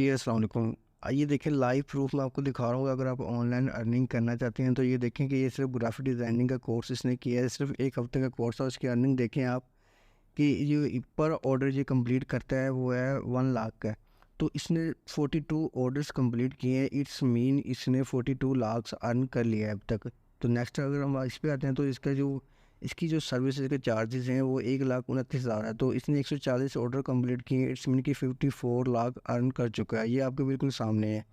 जी, अस्सलाम वालेकुम। आइए देखें लाइव प्रूफ मैं आपको दिखा रहा हूँ। अगर आप ऑनलाइन अर्निंग करना चाहते हैं तो ये देखें कि ये सिर्फ ग्राफिक डिज़ाइनिंग का कोर्स इसने किया है। सिर्फ 1 हफ्ते का कोर्स है। उसकी अर्निंग देखें आप कि ये पर ऑर्डर ये कंप्लीट करता है वो है 1 लाख का। तो इसने 42 ऑर्डर्स कंप्लीट किए हैं। इट्स मीन इसने 42 लाख अर्न कर लिया है अब तक। तो नेक्स्ट अगर हम इस पे आते हैं तो इसकी जो सर्विसेज के चार्जेस हैं वो 1,29,000 है। तो इसने 140 ऑर्डर कंप्लीट किए। इट्स मीन कि 54 लाख अर्न कर चुका है। ये आपके बिल्कुल सामने है।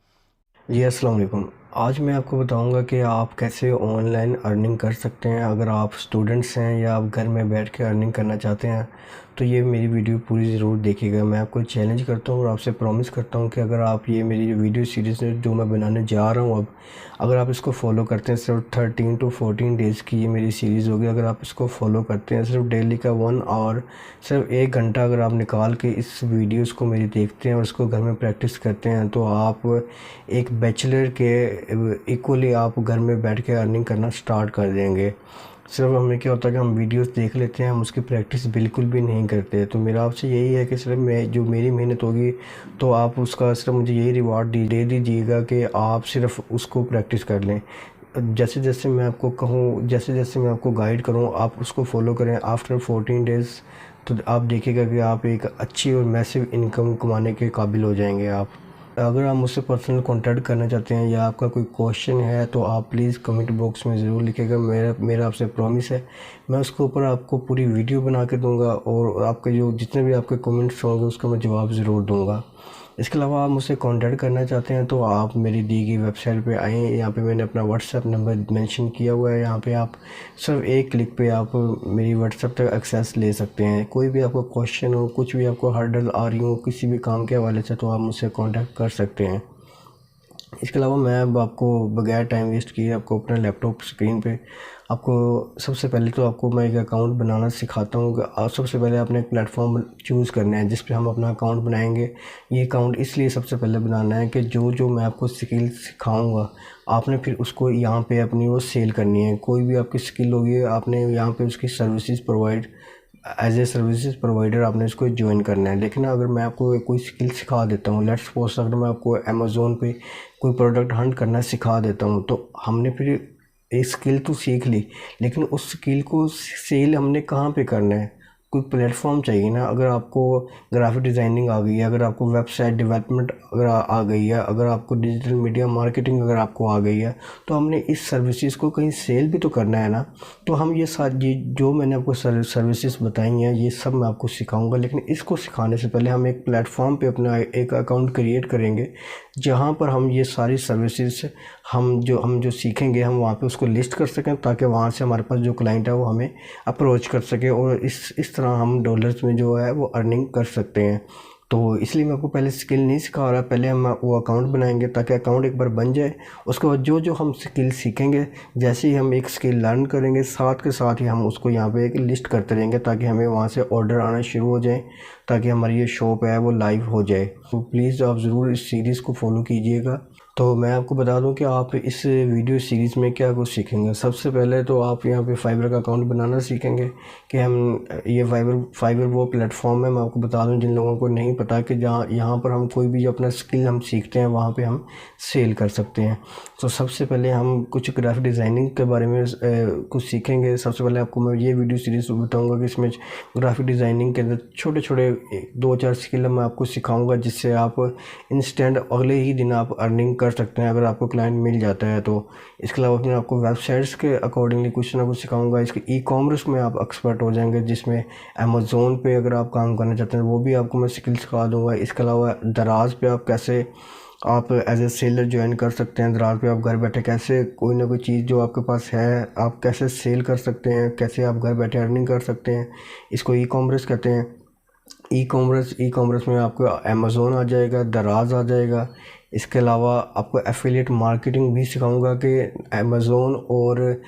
जी अस्सलाम वालेकुम। आज मैं आपको बताऊंगा कि आप कैसे ऑनलाइन अर्निंग कर सकते हैं। अगर आप स्टूडेंट्स हैं या आप घर में बैठ के अर्निंग करना चाहते हैं तो ये मेरी वीडियो पूरी ज़रूर देखिएगा। मैं आपको चैलेंज करता हूँ और आपसे प्रॉमिस करता हूँ कि अगर आप ये मेरी वीडियो सीरीज़ जो मैं बनाने जा रहा हूँ अब, अगर आप इसको फॉलो करते हैं, सिर्फ 13 to 14 डेज़ की ये मेरी सीरीज़ होगी। अगर आप इसको फॉलो करते हैं, सिर्फ डेली का 1 आवर, सिर्फ 1 घंटा अगर आप निकाल के इस वीडियोस को मेरी देखते हैं और इसको घर में प्रैक्टिस करते हैं तो आप एक बैचलर के इक्वली आप घर में बैठ के अर्निंग करना स्टार्ट कर देंगे। सिर्फ हमें क्या होता है कि हम वीडियोस देख लेते हैं, हम उसकी प्रैक्टिस बिल्कुल भी नहीं करते। तो मेरा आपसे यही है कि सिर्फ मैं जो मेरी मेहनत होगी तो आप उसका सिर्फ मुझे यही रिवार्ड दे दीजिएगा कि आप सिर्फ उसको प्रैक्टिस कर लें। जैसे जैसे मैं आपको कहूँ, जैसे जैसे मैं आपको गाइड करूँ, आप उसको फॉलो करें। आफ्टर 14 डेज़ तो आप देखिएगा कि आप एक अच्छी और मैसिव इनकम कमाने के काबिल हो जाएंगे। आप अगर आप मुझसे पर्सनल कांटेक्ट करना चाहते हैं या आपका कोई क्वेश्चन है तो आप प्लीज़ कमेंट बॉक्स में ज़रूर लिखिएगा। मेरा आपसे प्रॉमिस है, मैं उसके ऊपर आपको पूरी वीडियो बना के दूंगा और आपके जो जितने भी आपके कमेंट्स होंगे उसका मैं जवाब ज़रूर दूंगा। इसके अलावा आप मुझसे कांटेक्ट करना चाहते हैं तो आप मेरी दी गई वेबसाइट पे आएँ। यहाँ पे मैंने अपना व्हाट्सएप नंबर मेंशन किया हुआ है। यहाँ पे आप सिर्फ एक क्लिक पे आप मेरी व्हाट्सएप तक एक्सेस ले सकते हैं। कोई भी आपको क्वेश्चन हो, कुछ भी आपको हर्डल आ रही हो किसी भी काम के हवाले से, तो आप मुझसे कांटेक्ट कर सकते हैं। इसके अलावा मैं अब आपको बगैर टाइम वेस्ट किए आपको अपना लैपटॉप स्क्रीन पे आपको सबसे पहले तो आपको मैं एक अकाउंट बनाना सिखाता हूँ कि आप सबसे पहले आपने एक प्लेटफॉर्म चूज़ करना है जिस पे हम अपना अकाउंट बनाएंगे। ये अकाउंट इसलिए सबसे पहले बनाना है कि जो जो मैं आपको स्किल सिखाऊंगा आपने फिर उसको यहाँ पे अपनी वो सेल करनी है। कोई भी आपकी स्किल होगी आपने यहाँ पे उसकी services provide as a services provider आपने इसको ज्वाइन करना है। लेकिन अगर मैं आपको कोई स्किल सिखा देता हूँ, लेट्स सपोज अगर मैं आपको अमेज़ोन पे कोई प्रोडक्ट हंट करना सिखा देता हूँ तो हमने फिर एक स्किल तो सीख ली, लेकिन उस स्किल को सेल हमने कहाँ पे करना है? कोई प्लेटफॉर्म चाहिए ना। अगर आपको ग्राफिक डिज़ाइनिंग आ गई है, अगर आपको वेबसाइट डेवलपमेंट अगर आ गई है, अगर आपको डिजिटल मीडिया मार्केटिंग अगर आपको आ गई है, तो हमने इस सर्विसेज को कहीं सेल भी तो करना है ना। तो हम ये सारी जो मैंने आपको सर्विसेज बताई हैं ये सब मैं आपको सिखाऊंगा। लेकिन इसको सिखाने से पहले हम एक प्लेटफॉर्म पे अपना एक अकाउंट क्रिएट करेंगे जहाँ पर हम ये सारी सर्विसेज हम जो सीखेंगे हम वहाँ पे उसको लिस्ट कर सकें, ताकि वहाँ से हमारे पास जो क्लाइंट है वो हमें अप्रोच कर सके और इस तरह हम डॉलर्स में जो है वो अर्निंग कर सकते हैं। तो इसलिए मैं आपको पहले स्किल नहीं सिखा रहा, पहले हम वो अकाउंट बनाएंगे। ताकि अकाउंट एक बार बन जाए उसके बाद जो जो हम स्किल सीखेंगे, जैसे ही हम एक स्किल लर्न करेंगे साथ के साथ ही हम उसको यहाँ पे एक लिस्ट करते रहेंगे ताकि हमें वहाँ से ऑर्डर आना शुरू हो जाए, ताकि हमारी ये शॉप है वो लाइव हो जाए। तो प्लीज़ आप ज़रूर इस सीरीज़ को फॉलो कीजिएगा। तो मैं आपको बता दूं कि आप इस वीडियो सीरीज़ में क्या कुछ सीखेंगे। सबसे पहले तो आप यहाँ पे फाइबर का अकाउंट बनाना सीखेंगे कि हम ये फाइबर वो प्लेटफॉर्म है, मैं आपको बता दूं जिन लोगों को नहीं पता, कि जहाँ यहाँ पर हम कोई भी अपना स्किल हम सीखते हैं वहाँ पे हम सेल कर सकते हैं। तो सबसे पहले हम कुछ ग्राफिक डिज़ाइनिंग के बारे में कुछ सीखेंगे। सबसे पहले आपको मैं ये वीडियो सीरीज़ बताऊँगा कि इसमें ग्राफिक डिज़ाइनिंग के अंदर छोटे छोटे 2-4 स्किल मैं आपको सिखाऊँगा जिससे आप इंस्टेंट अगले ही दिन आप अर्निंग कर सकते हैं अगर आपको क्लाइंट मिल जाता है तो। इसके अलावा मैं आपको वेबसाइट्स के अकॉर्डिंगली कुछ ना कुछ सिखाऊंगा। इसके ई कॉमर्स में आप एक्सपर्ट हो जाएंगे, जिसमें अमेज़ोन पे अगर आप काम करना चाहते हैं वो भी आपको मैं स्किल सिखा दूंगा। इसके अलावा दराज पे आप कैसे आप एज ए सेलर ज्वाइन कर सकते हैं। दराज पे आप घर बैठे कैसे कोई ना कोई चीज़ जो आपके पास है आप कैसे सेल कर सकते हैं, कैसे आप घर बैठे अर्निंग कर सकते हैं। इसको ई कॉमर्स कहते हैं। ई कॉमर्स में आपको अमेज़ोन आ जाएगा, दराज आ जाएगा। इसके अलावा आपको एफिलिएट मार्केटिंग भी सिखाऊंगा कि अमेज़ोन और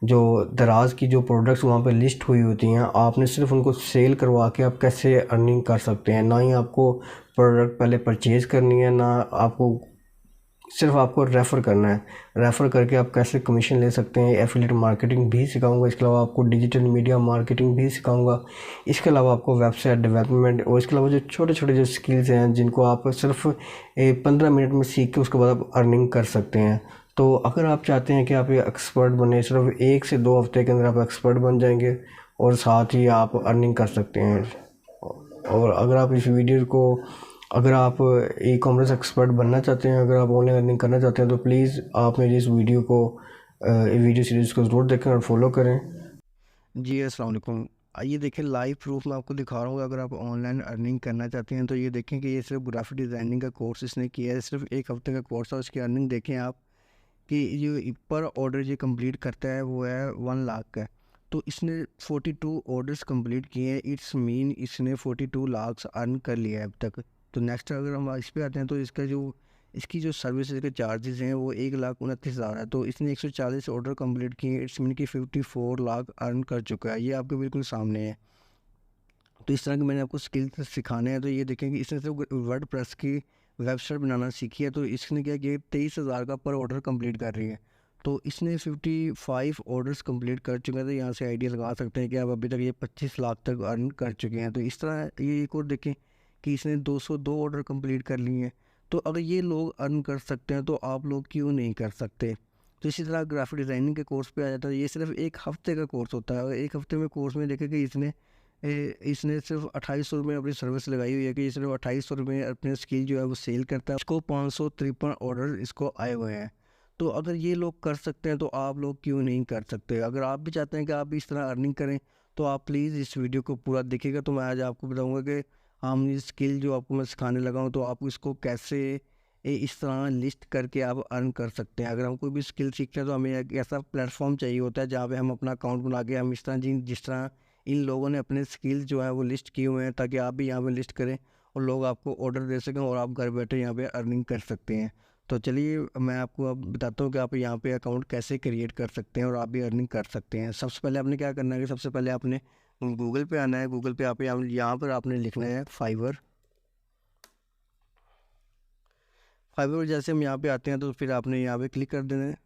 जो दराज की जो प्रोडक्ट्स वहाँ पे लिस्ट हुई होती हैं आपने सिर्फ उनको सेल करवा के आप कैसे अर्निंग कर सकते हैं। ना ही आपको प्रोडक्ट पहले परचेज़ करनी है, ना आपको सिर्फ आपको रेफ़र करना है। रेफ़र करके आप कैसे कमीशन ले सकते हैं, एफिलिएट मार्केटिंग भी सिखाऊंगा। इसके अलावा आपको डिजिटल मीडिया मार्केटिंग भी सिखाऊंगा। इसके अलावा आपको वेबसाइट डेवलपमेंट और इसके अलावा जो छोटे छोटे जो स्किल्स हैं जिनको आप सिर्फ 15 मिनट में सीख के उसके बाद आप अर्निंग कर सकते हैं। तो अगर आप चाहते हैं कि आप ये एक्सपर्ट बने, सिर्फ 1 से 2 हफ्ते के अंदर आप एक्सपर्ट बन जाएंगे और साथ ही आप अर्निंग कर सकते हैं। और अगर आप इस वीडियो को, अगर आप ई कॉमर्स एक्सपर्ट बनना चाहते हैं, अगर आप ऑनलाइन अर्निंग करना चाहते हैं, तो प्लीज़ आप मेरी इस वीडियो को वीडियो सीरीज़ को ज़रूर देखें और फॉलो करें। जी अस्सलाम वालेकुम। आइए देखें लाइव प्रूफ मैं आपको दिखा रहा हूँ। अगर आप ऑनलाइन अर्निंग करना चाहते हैं तो ये देखें कि ये सिर्फ ग्राफिक डिज़ाइनिंग का कोर्स इसने किया है। सिर्फ 1 हफ्ते का कोर्स है। उसकी अर्निंग देखें आप कि जो पर ऑर्डर ये कंप्लीट करता है वो है 1 लाख का। तो इसने 42 ऑर्डर्स कंप्लीट किए हैं। इट्स मीन इसने 42 लाख अर्न कर लिया है अब तक। तो नेक्स्ट अगर हम इस पे आते हैं तो इसकी जो सर्विसेज के चार्जेस हैं वो 1,29,000 है। तो इसने 140 ऑर्डर कंप्लीट किए। इट्स मीन कि 54 लाख अर्न कर चुका है। ये आपके बिल्कुल सामने है। तो इस तरह के मैंने आपको स्किल्स सिखाने हैं। तो ये देखें कि इसने सिर्फ वर्ड प्रेस की वेबसाइट बनाना सीखी है। तो इसने क्या किया, 23,000 का पर ऑर्डर कंप्लीट कर रही है। तो इसने 55 ऑर्डर्स कंप्लीट कर चुके हैं। तो यहाँ से आइडिया लगा सकते हैं कि अब अभी तक ये 25 लाख तक अर्न कर चुके हैं। तो इस तरह ये एक और देखें कि इसने 202 ऑर्डर कंप्लीट कर लिए हैं। तो अगर ये लोग अर्न कर सकते हैं तो आप लोग क्यों नहीं कर सकते। तो इसी तरह ग्राफिक डिज़ाइनिंग के कोर्स पे आ जाता है। ये सिर्फ 1 हफ्ते का कोर्स होता है। और 1 हफ्ते में कोर्स में देखें कि इसने सिर्फ 2800 में अपनी सर्विस लगाई हुई है कि ये सिर्फ 2800 में अपने स्किल जो है वो सेल करता है। इसको 553 ऑर्डर इसको आए हुए हैं। तो अगर ये लोग कर सकते हैं तो आप लोग क्यों नहीं कर सकते। अगर आप भी चाहते हैं कि आप भी इस तरह अर्निंग करें तो आप प्लीज़ इस वीडियो को पूरा देखिएगा। तो मैं आज आपको बताऊंगा कि हम ये स्किल जो आपको मैं सिखाने लगा हूँ तो आप इसको कैसे इस तरह लिस्ट करके आप अर्न कर सकते हैं। अगर हम कोई भी स्किल सीखते हैं तो हमें एक ऐसा प्लेटफॉर्म चाहिए होता है जहाँ पे हम अपना अकाउंट बना के हम इस तरह जिस तरह इन लोगों ने अपने स्किल्स जो है वो लिस्ट किए हुए हैं ताकि आप भी यहाँ पे लिस्ट करें और लोग आपको ऑर्डर दे सकें और आप घर बैठे यहाँ पे अर्निंग कर सकते हैं। तो चलिए मैं आपको अब बताता हूँ कि आप यहाँ पे अकाउंट कैसे क्रिएट कर सकते हैं और आप भी अर्निंग कर सकते हैं। सबसे पहले आपने क्या करना है कि सबसे पहले आपने गूगल पे आना है। गूगल पे आप यहाँ पर आपने लिखना है फाइवर। फाइवर जैसे हम यहाँ पे आते हैं तो फिर आपने यहाँ पे क्लिक कर देना है।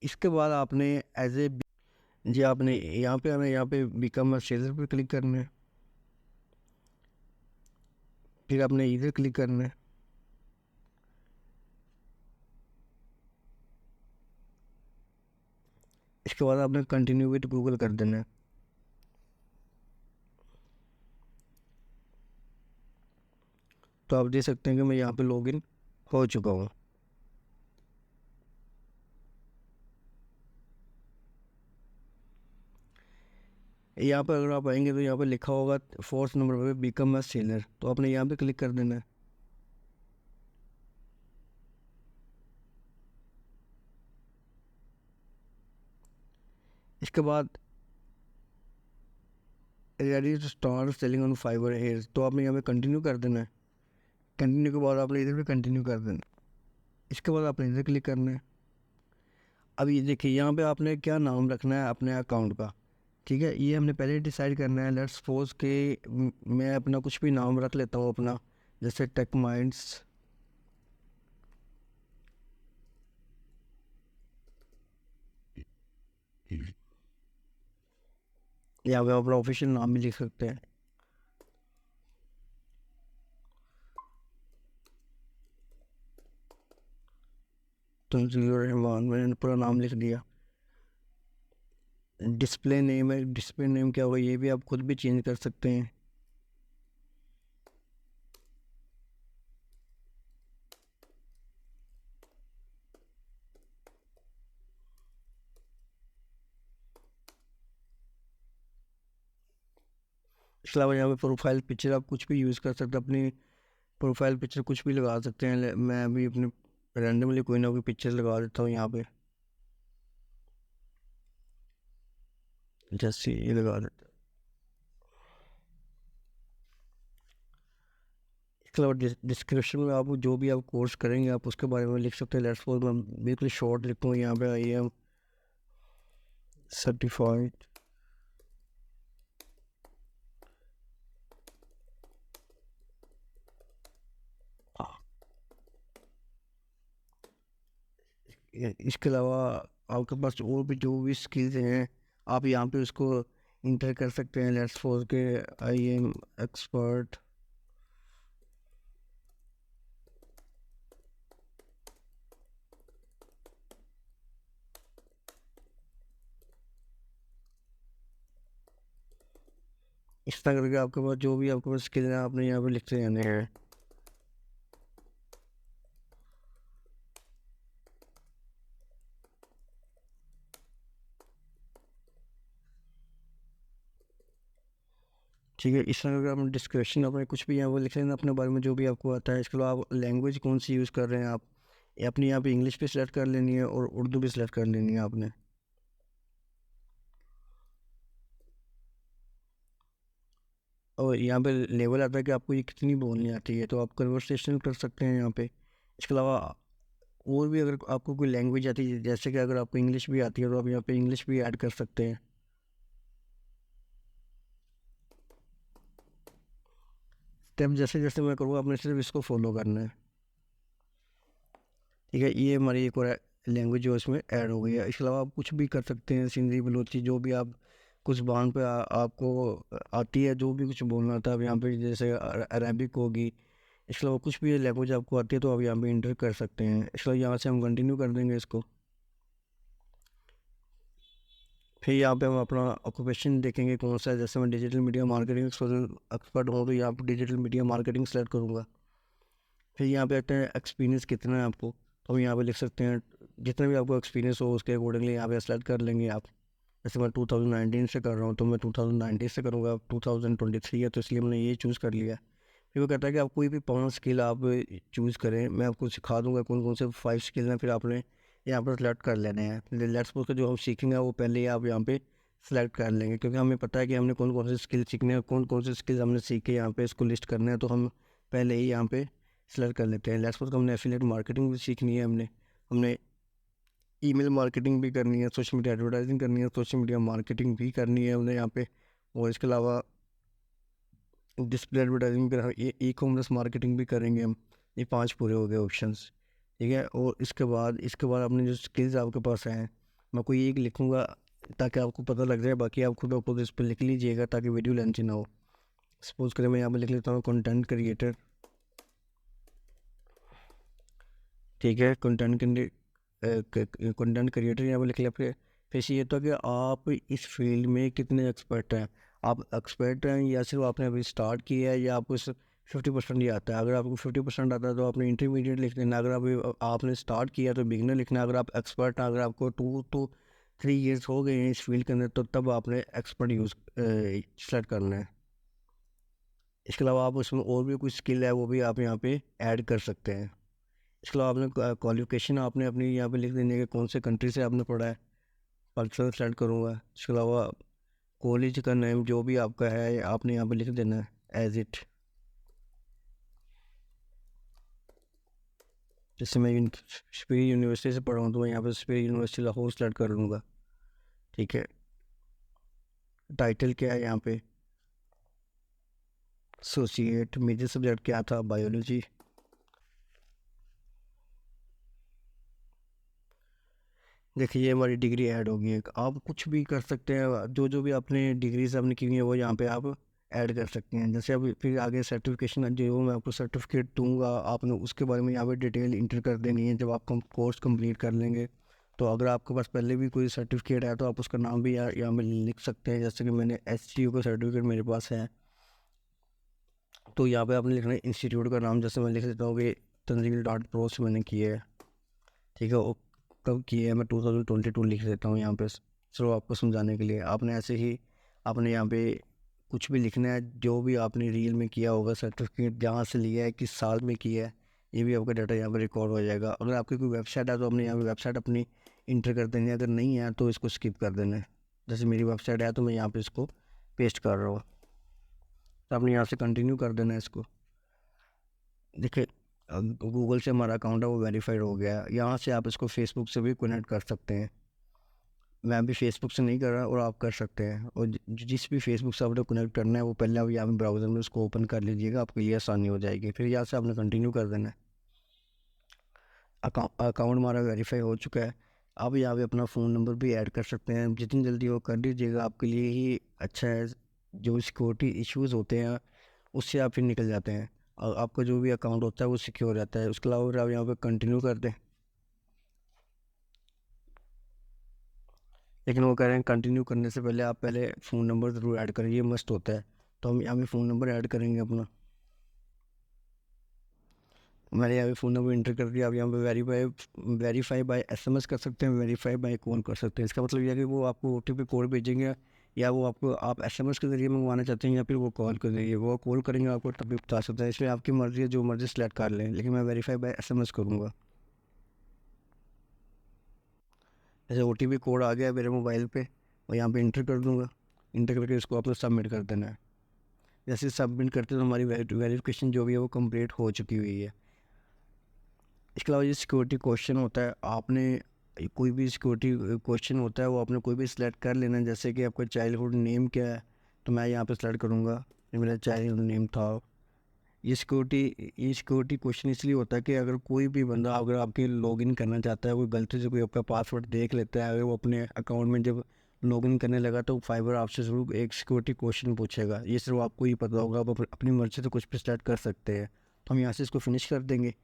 इसके बाद आपने एज ए जी आपने यहाँ पे आना है। यहाँ पे बिकम अ सेलर पे क्लिक करना है। फिर आपने इधर क्लिक करना है। इसके बाद आपने कंटिन्यू विद गूगल कर देना है। तो आप देख सकते हैं कि मैं यहाँ पे लॉगिन हो चुका हूँ। यहाँ पर अगर आप आएंगे तो यहाँ पे लिखा होगा 4th नंबर पे बिकम अ सेलर। तो आपने यहाँ पे क्लिक कर देना है। इसके बाद ready to start selling on Fiverr here. तो आपने यहाँ पे कंटिन्यू कर देना है। कंटिन्यू के बाद आपने इधर पे कंटिन्यू कर देना है। इसके बाद आपने इधर क्लिक करना है। अब ये देखिए यहाँ पे आपने क्या नाम रखना है अपने अकाउंट का। ठीक है, ये हमने पहले डिसाइड करना है। लेट्स सपोज के मैं अपना कुछ भी नाम रख लेता हूँ अपना, जैसे टेक माइंड्स। या आप अपना ऑफिशियल नाम भी लिख सकते हैं। तंजीर रहमान मैंने पूरा नाम लिख दिया। डिस्प्ले नेम है। डिस्प्ले नेम क्या होगा ये भी आप खुद भी चेंज कर सकते हैं। इसके अलावा यहाँ पे प्रोफाइल पिक्चर आप कुछ भी यूज़ कर सकते हैं। अपनी प्रोफाइल पिक्चर कुछ भी लगा सकते हैं। मैं अभी अपने रैंडमली कोई ना कोई पिक्चर लगा देता हूँ यहाँ पे, जैसे ये लगा देता हूँ। इसके अलावा डिस्क्रिप्शन में आप जो भी आप कोर्स करेंगे आप उसके बारे में लिख सकते हैं। लेट्स सपोज मैं बिल्कुल शॉर्ट लिखूँ यहाँ पे, आई एम सर्टिफाइड इसके अलावा आपके पास और भी जो भी स्किल्स हैं आप यहाँ पे उसको इंटर कर सकते हैं। लेट्स सपोज के आई एम एक्सपर्ट, इस तरह करके आपके पास जो भी आपके पास स्किल है आपने यहाँ पे लिखते जाने हैं। ठीक है, इस तरह करके आपने डिस्क्रिप्शन अपने कुछ भी यहाँ पर लिख लेना अपने बारे में जो भी आपको आता है। इसके अलावा आप लैंग्वेज कौन सी यूज़ कर रहे हैं आप, ये अपनी यहाँ पे इंग्लिश भी सिलेक्ट कर लेनी है और उर्दू भी सिलेक्ट कर लेनी है आपने। और यहाँ पे लेवल आता है कि आपको ये कितनी बोलनी आती है, तो आप कन्वर्सेशन कर सकते हैं यहाँ पे। इसके अलावा और भी अगर आपको कोई लैंग्वेज आती है, जैसे कि अगर आपको इंग्लिश भी आती है तो आप यहाँ पे इंग्लिश भी ऐड कर सकते हैं। स्टेप जैसे जैसे मैं करूँगा आपने सिर्फ इसको फॉलो करना है। ठीक है, ये हमारी एक और लैंग्वेज जो इसमें ऐड हो गई है। इसके अलावा आप कुछ भी कर सकते हैं, सिंधी बलोची जो भी आप कुछ ज़बान पे आपको आती है, जो भी कुछ बोलना था आप यहाँ पे, जैसे अरबिक होगी। इसके अलावा कुछ भी लैंग्वेज आपको आती है तो आप यहाँ पे इंटर कर सकते हैं। इसके अलावा यहाँ से हम कंटिन्यू कर देंगे इसको। फिर यहाँ पे हम अपना ऑक्यूपेशन देखेंगे कौन सा है। जैसे मैं डिजिटल मीडिया मार्केटिंग एक्सपर्ट हूँ तो यहाँ पर डिजिटल मीडिया मार्केटिंग सेलेक्ट करूँगा। फिर यहाँ पे आते हैं एक्सपीरियंस कितना है आपको, तो हम यहाँ पे लिख सकते हैं जितना भी आपको एक्सपीरियंस हो उसके अकॉर्डिंगली यहाँ पे सेलेक्ट कर लेंगे आप। जैसे मैं 2019 से कर रहा हूँ तो मैं 2019 से करूँगा। 2023 है तो इसलिए मैंने ये चूज़ कर लिया। फिर वो कहता है कि आप कोई भी 5 स्किल आप चूज़ करें, मैं आपको सिखा दूँगा कौन कौन से 5 स्किल हैं, फिर आपने यहाँ पर सेलेक्ट कर लेने हैं। लेट्स सपोज जो हम सीखेंगे वो पहले ही आप यहाँ पे सेलेक्ट कर लेंगे, क्योंकि हमें पता है कि हमने कौन कौन से स्किल सीखने हैं, कौन कौन से स्किल्स हमने सीखे यहाँ पे इसको लिस्ट करना है, तो हम पहले ही यहाँ पे सेलेक्ट कर लेते हैं। लेट्स सपोज हमने एफिलिएट मार्केटिंग भी सीखनी है, हमने हमने ईमेल मार्केटिंग भी करनी है, सोशल मीडिया एडवर्टाइजिंग करनी है, सोशल मीडिया मार्केटिंग भी करनी है हमने यहाँ पे। और इसके अलावा डिस्प्ले एडवर्टाइजिंग भी, ये ई कॉमर्स मार्केटिंग भी करेंगे हम। ये 5 पूरे हो गए ऑप्शंस। ठीक है, और इसके बाद अपने जो स्किल्स आपके पास हैं, मैं कोई एक लिखूँगा ताकि आपको पता लग जाए, बाकी आप खुद ब खुद इस पर लिख लीजिएगा ताकि वीडियो लेंथी ना हो। सपोज करें मैं यहाँ पर लिख लेता हूँ कंटेंट क्रिएटर। ठीक है, कंटेंट क्रिएटर यहाँ पर लिख लिया। फिर ये तो कि आप इस फील्ड में कितने एक्सपर्ट हैं। आप एक्सपर्ट हैं या सिर्फ आपने अभी स्टार्ट किया है, या आपको सिर्फ 50% ही आता है। अगर आपको 50% आता है तो आपने इंटरमीडिएट लिख देना। अगर अभी आपने स्टार्ट किया तो बिगिनर लिखना। अगर आप एक्सपर्ट हैं, अगर आपको 2 to 3 years हो गए हैं इस फील्ड के अंदर, तो तब आपने एक्सपर्ट यूज़ सेलेक्ट करना है। इसके अलावा आप उसमें और भी कुछ स्किल है वो भी आप यहाँ पे ऐड कर सकते हैं। इसके अलावा आपने क्वालिफिकेशन आपने अपनी यहाँ पे लिख देनी है कि कौन से कंट्री से आपने पढ़ा है। पाकिस्तान सेलेक्ट करूँगा। इसके अलावा कॉलेज का नेम जो भी आपका है आपने यहाँ पे लिख देना है एज इट। जैसे मैं स्पीड यूनिवर्सिटी से पढ़ा हूँ तो मैं यहाँ पे स्पीड यूनिवर्सिटी लाहौर सेलेक्ट कर लूँगा। ठीक है, टाइटल क्या है यहाँ पे, एसोसिएट। मेजर सब्जेक्ट क्या था, बायोलॉजी। देखिए ये हमारी डिग्री ऐड होगी एक। आप कुछ भी कर सकते हैं, जो जो भी आपने डिग्रीज आपने की हुई है वो यहाँ पे आप ऐड कर सकते हैं। जैसे अभी फिर आगे सर्टिफिकेशन जो मैं आपको सर्टिफिकेट दूंगा, आपने उसके बारे में यहाँ पे डिटेल इंटर कर देनी है जब आप कोर्स कंप्लीट कर लेंगे। तो अगर आपके पास पहले भी कोई सर्टिफिकेट है तो आप उसका नाम भी यहाँ पे लिख सकते हैं। जैसे कि मैंने SGU का सर्टिफिकेट मेरे पास है, तो यहाँ पर आपने लिखना है इंस्टीट्यूट का नाम। जैसे मैं लिख देता हूँ कि तंजील डॉट प्रो से मैंने किया है। ठीक है, कब की है, मैं 2022 लिख देता हूँ यहाँ पे सिर्फ आपको समझाने के लिए। आपने ऐसे ही आपने यहाँ पे कुछ भी लिखना है जो भी आपने रील में किया होगा, सर्टिफिकेट जहाँ से लिया है, किस साल में किया है, ये भी आपका डाटा यहाँ पे रिकॉर्ड हो जाएगा। अगर आपकी कोई वेबसाइट है तो आपने यहाँ पे वेबसाइट अपनी इंटर कर देनी है, अगर नहीं है तो इसको स्किप कर देना है। जैसे मेरी वेबसाइट है तो मैं यहाँ पर इसको पेस्ट कर रहा हूँ, तो आपने यहाँ से कंटिन्यू कर देना है इसको। देखिए गूगल से हमारा अकाउंट है वो वेरीफाइड हो गया है। यहाँ से आप इसको फेसबुक से भी कनेक्ट कर सकते हैं। मैं भी फेसबुक से नहीं कर रहा और आप कर सकते हैं। और जिस भी फेसबुक से आपने कनेक्ट करना है वो पहले आप यहाँ पे ब्राउज़र में उसको ओपन कर लीजिएगा, आपके लिए आसानी हो जाएगी। फिर यहाँ से आपने कंटिन्यू कर देना है। अकाउंट हमारा वेरीफाई हो चुका है। अब यहाँ पे अपना फ़ोन नंबर भी ऐड कर सकते हैं, जितनी जल्दी वो कर दीजिएगा आपके लिए ही अच्छा है। जो सिक्योरिटी इश्यूज़ होते हैं उससे आप फिर निकल जाते हैं और आपका जो भी अकाउंट होता है वो सिक्योर रहता है। उसके अलावा आप यहाँ पे कंटिन्यू कर दें, लेकिन वो कह रहे हैं कंटिन्यू करने से पहले आप पहले फ़ोन नंबर ज़रूर ऐड करें, ये मस्ट होता है। तो हम यहाँ पे फ़ोन नंबर ऐड करेंगे अपना। मैंने यहाँ पे फ़ोन नंबर इंटर कर दिया। आप यहाँ पे वेरीफाई बाय एसएमएस कर सकते हैं, वेरीफाई बाय कॉल कर सकते हैं। इसका मतलब ये है कि वो आपको ओटीपी कोड भेजेंगे, या वो आपको आप एसएमएस के ज़रिए मंगवाना चाहते हैं या फिर वो कॉल के ज़रिए। वो कॉल करेंगे आपको तभी बता सकते हैं, इसमें आपकी मर्ज़ी है, जो मर्ज़ी सेलेक्ट कर लें, लेकिन मैं वेरीफाई बाय एसएमएस करूँगा। जैसे ओटीपी कोड आ गया मेरे मोबाइल पे, और यहाँ पे इंटर कर दूँगा। इंटर करके इसको आपको सबमिट कर देना है। जैसे सबमिट करते तो हमारी वेरिफिकेशन जो भी है वो कंप्लीट हो चुकी हुई है। इसके अलावा ये सिक्योरिटी क्वेश्चन होता है, आपने कोई भी सिक्योरिटी क्वेश्चन होता है वो आपने कोई भी सिलेक्ट कर लेना है। जैसे कि आपका चाइल्डहुड नेम क्या है, तो मैं यहाँ पे सिलेक्ट करूँगा, ये मेरा चाइल्डहुड नेम था। ये सिक्योरिटी क्वेश्चन इसलिए होता है कि अगर कोई भी बंदा अगर आपके लॉगिन करना चाहता है, कोई गलती से कोई आपका पासवर्ड देख लेता है, अगर वो अपने अकाउंट में जब लॉगिन करने लगा तो फाइबर आपसे ज़रूर एक सिक्योरिटी क्वेश्चन पूछेगा। ये सिर्फ आपको ही पता होगा, आप अपनी मर्ज़ी से कुछ भी स्टार्ट कर सकते हैं। तो हम यहाँ से इसको फिनिश कर देंगे।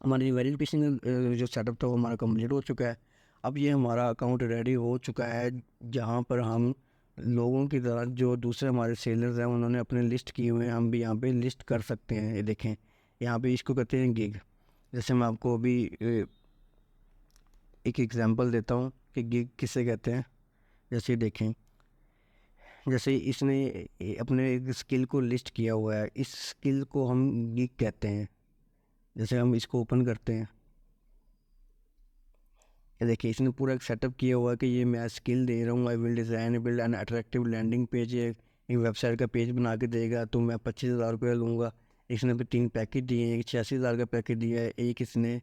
हमारी वेरिफिकेशन जो सेटअप था वो हमारा कंप्लीट हो चुका है। अब ये हमारा अकाउंट रेडी हो चुका है, जहाँ पर हम लोगों की तरह जो दूसरे हमारे सेलर्स हैं उन्होंने अपने लिस्ट किए हुए हैं, हम भी यहाँ पे लिस्ट कर सकते हैं। ये देखें, यहाँ पे इसको कहते हैं गिग। जैसे मैं आपको अभी एक एग्जांपल देता हूँ कि गिग किसे कहते हैं। जैसे ये देखें, जैसे इसने अपने एक स्किल को लिस्ट किया हुआ है, इस स्किल को हम गिग कहते हैं। जैसे हम इसको ओपन करते हैं, ये देखिए इसने पूरा एक सेटअप किया हुआ है कि ये मैं स्किल दे रहा हूँ, I will design build an attractive landing page. ये एक वेबसाइट का पेज बना के देगा तो मैं 25,000 रुपये लूँगा। इसने भी 3 पैकेज दिए हैं, एक 86,000 का पैकेज दिया है, एक इसने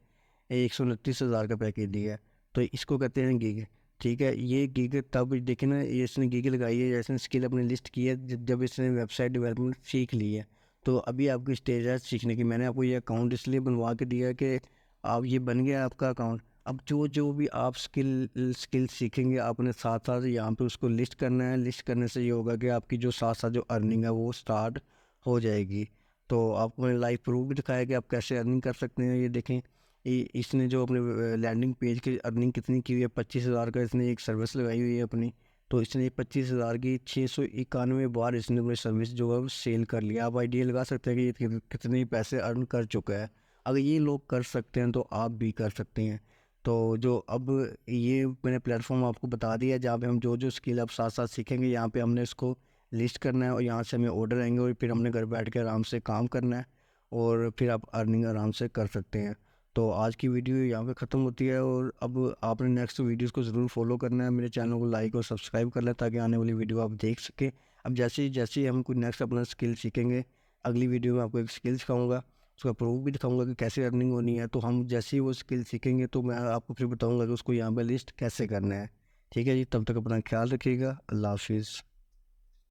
129,000 का पैकेज दिया है। तो इसको कहते हैं गीग। ठीक है, ये गीग तब देखे ना, ये इसने गीग लगाई है, जैसे स्किल अपनी लिस्ट की है जब इसने वेबसाइट डेवलपमेंट सीख ली है। तो अभी आपकी स्टेज है सीखने की। मैंने आपको ये अकाउंट इसलिए बनवा के दिया है कि आप ये बन गया आपका अकाउंट। अब जो जो भी आप स्किल सीखेंगे आपने साथ साथ यहाँ पे उसको लिस्ट करना है। लिस्ट करने से ये होगा कि आपकी जो साथ साथ जो अर्निंग है वो स्टार्ट हो जाएगी। तो आपको मैंने लाइव प्रूफ भी दिखाया कि आप कैसे अर्निंग कर सकते हैं। ये देखें, इसने जो अपने लैंडिंग पेज की अर्निंग कितनी की हुई है, 25,000 का इसने एक सर्विस लगाई हुई है अपनी। तो इसने 25,000 की 691 बार इसने अपनी सर्विस जो है वो सेल कर लिया। आप आइडिया लगा सकते हैं कि ये कितने पैसे अर्न कर चुका है। अगर ये लोग कर सकते हैं तो आप भी कर सकते हैं। तो जो अब ये मैंने प्लेटफॉर्म आपको बता दिया है, जहाँ पे हम जो जो स्किल आप साथ साथ सीखेंगे, यहाँ पे हमने इसको लिस्ट करना है और यहाँ से हमें ऑर्डर आएंगे और फिर हमने घर बैठ के आराम से काम करना है और फिर आप अर्निंग आराम से कर सकते हैं। तो आज की वीडियो यहाँ पे ख़त्म होती है और अब आपने नेक्स्ट वीडियोस को ज़रूर फॉलो करना है। मेरे चैनल को लाइक और सब्सक्राइब कर लें ताकि आने वाली वीडियो आप देख सकें। अब जैसे जैसे ही हम कोई नेक्स्ट अपना स्किल सीखेंगे, अगली वीडियो में आपको एक स्किल सिखाऊंगा, उसका प्रूफ भी दिखाऊंगा कि कैसे अर्निंग होनी है। तो हम जैसे ही वो स्किल सीखेंगे तो मैं आपको फिर बताऊंगा कि उसको यहाँ पे लिस्ट कैसे करना है। ठीक है जी, तब तक अपना ख्याल रखिएगा। अल्लाह हाफिज़।